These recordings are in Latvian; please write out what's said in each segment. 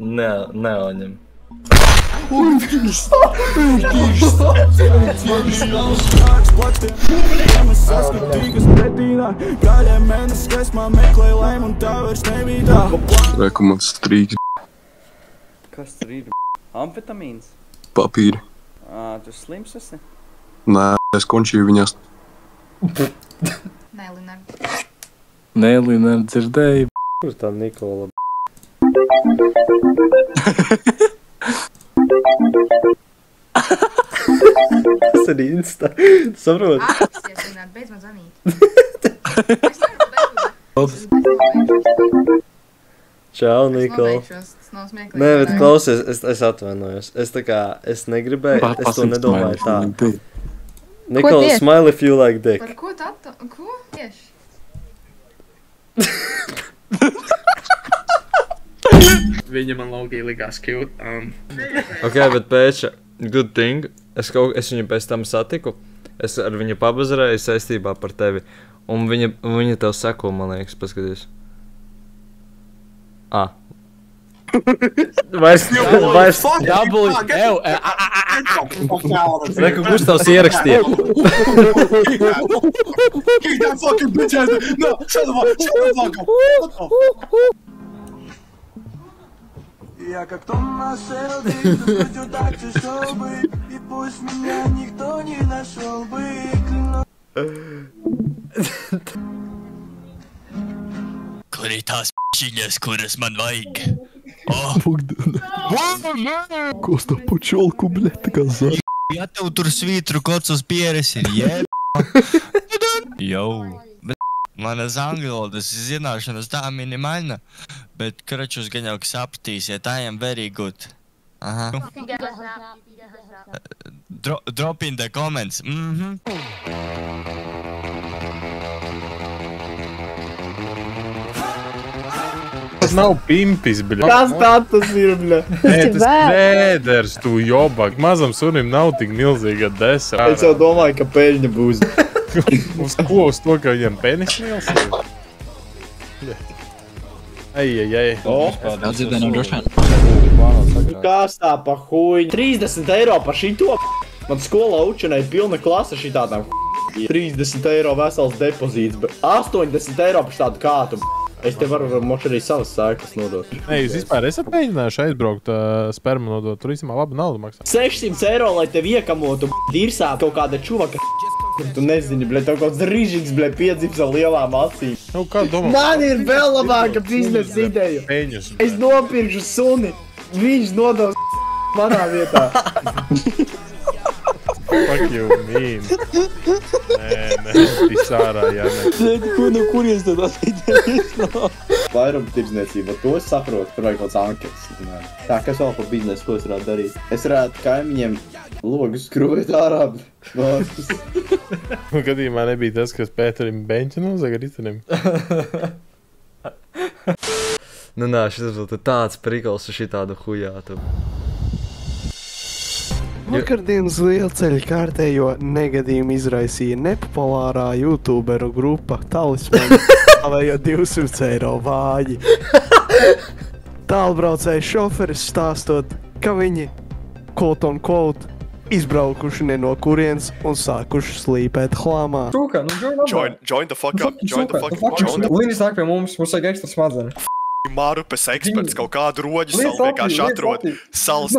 Neoņem. Reku man strīks. Kas tur ir? Amfetamīns? Papīri. Tu slims esi? Nē, es končīju viņās. Nē, Linard. Nē, Linard, dzirdēji. Kur tā Nikola? Tas ir Insta. Saprot? Atpasies, Linard, beidz man zvanīt. Es nevaru Čau, Nikola. tas nav smieklīgi. Nē, bet klausies, es atvainojos. Es negribēju, es to nedomāju tā. Nikola, tieši? smile if you like dick. Par ko tu Ko tieši? Viņa man laugīgi likās cute. Ok, bet pēča, good thing. Es viņu pēc tam satiku. Es ar viņu pabazarēju saistībā par tevi. Un viņa tev seko, man liekas, paskaties. Vairs dabuli, Reku, kurš tavs ierakstīja? Я как Томас Элвин, буду так тяжел бы, и пусть меня никто не нашел бы, Kur ir tās p***iņas, kuras man vajag? Kosta pučolku, bļet, kazā. Ja tev tur svītru kods uz pieres ir, jeb... Jau. Manas anglodas zināšanas tā minimāļna, bet kračus gan jau sapratīsiet, I am very good. Aha. Drop in the comments. Tas nav pimpis, bļa. Kas tas ir, bļa? Tas vēders, tu jobak. Mazam sunim nav tik milzīga desa. Es jau domāju, ka peļņa būs. Uz ko? Uz to, ka viņam penis liels ir? Ej. Kas tā pa huiņu? 30 eiro par šito? Man skolā učenai pilna klasa šitādām 30 eiro vesels depozīts, bet 80 eiro par štādu kātu. Es te varu moč arī savas sēklas nodot. Nē, jūs vispār esat mēģinājuši aizbraukt spermu nodot. Tur īstenībā laba nauda maksā. 600 eiro, lai tev iekamotu dirsā kaut kāda čuvaka. Tu nezini, bļa, tev kaut kāds rīžīgs, bļa, piedzīvs ar lielām acīm. Nu, kā domā? Man ir vēl labāka biznesa ideja. Es nopirkšu suni. Viņš nodos manā vietā. Fuck you, mean. Nē, pisārā, jā, ne. Ko no kuries tad idejas nav? Vairuma tirdzniecība, to es saprotu, tur vajag kaut kāds anketas. Tā, kas vēl par biznesu, ko es varētu darīt? Es varētu kaimiņiem logus skrūvēt ārā. Gadījumā nebija tas, kas Pēterim beņķa nozaga ritenim. Nu nā, šis vēl tāds prikals ar šitādu hujātu. Vakardienas lielceļa kārtējo negadījumu izraisīja nepopulārā youtuberu grupa Talismani, stāvējot 200 eiro vāji. Tālbraucēju šoferis stāstot, ka viņi, quote on quote, izbraukuši ne no kurienes un sākuši slīpēt hlāmā. Join the fuck up, join the fuck up. Līnis nāk pie mums vajag ekstra smadzenes. Mārupes eksperts kaut kādu roģu salu vienkārši atrod salas.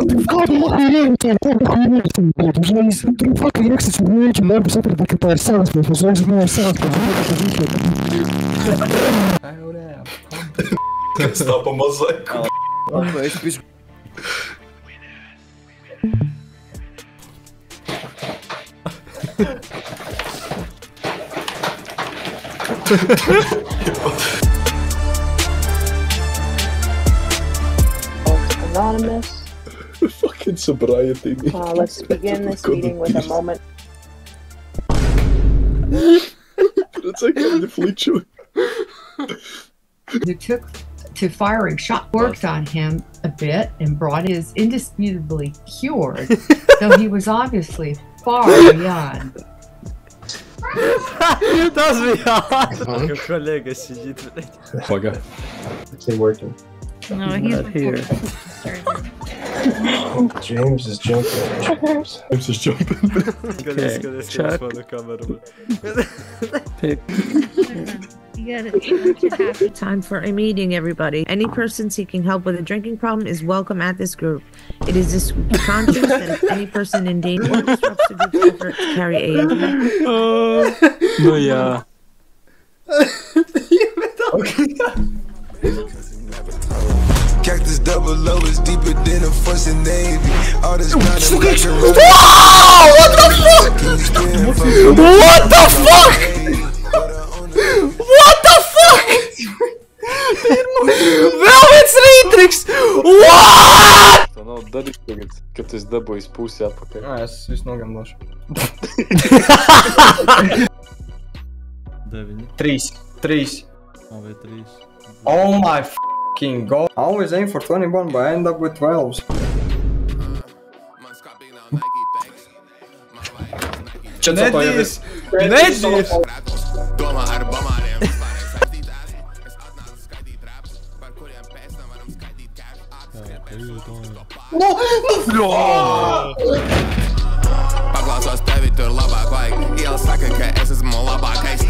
Kas tā pa mazaiku? Anonymous. Fucking sobriety. Let's begin this meeting with a moment. Who took to firing shot, worked on him a bit and brought his indisputably cured, though he was obviously far beyond. Tas bija ātri, ka kolēga sēdīt. It's working. No, he's here. James is jumping. James is jumping. Check. Time for a meeting, everybody. Any person seeking help with a drinking problem is welcome at this group. It is this conscience that if any person in danger or disrupts the group's effort to carry aid. No ja. Cactus double low is deeper than a fucking navy. All this ground and Wow! What the fuck? What the fuck? What the fuck? Vēl viens Rītriks! What? Tā nav darīt tagad, kad es dabūju pusi atpakaļ. Nē, es visu nogamdošu. 9. 3. Vai 3. Oh my fucking god. Always aim for 21, but I end up with 12. Nedīs! Nedīs! Paklausos tevi tur labāk vajag. Iela saka, ka es esmu labākais.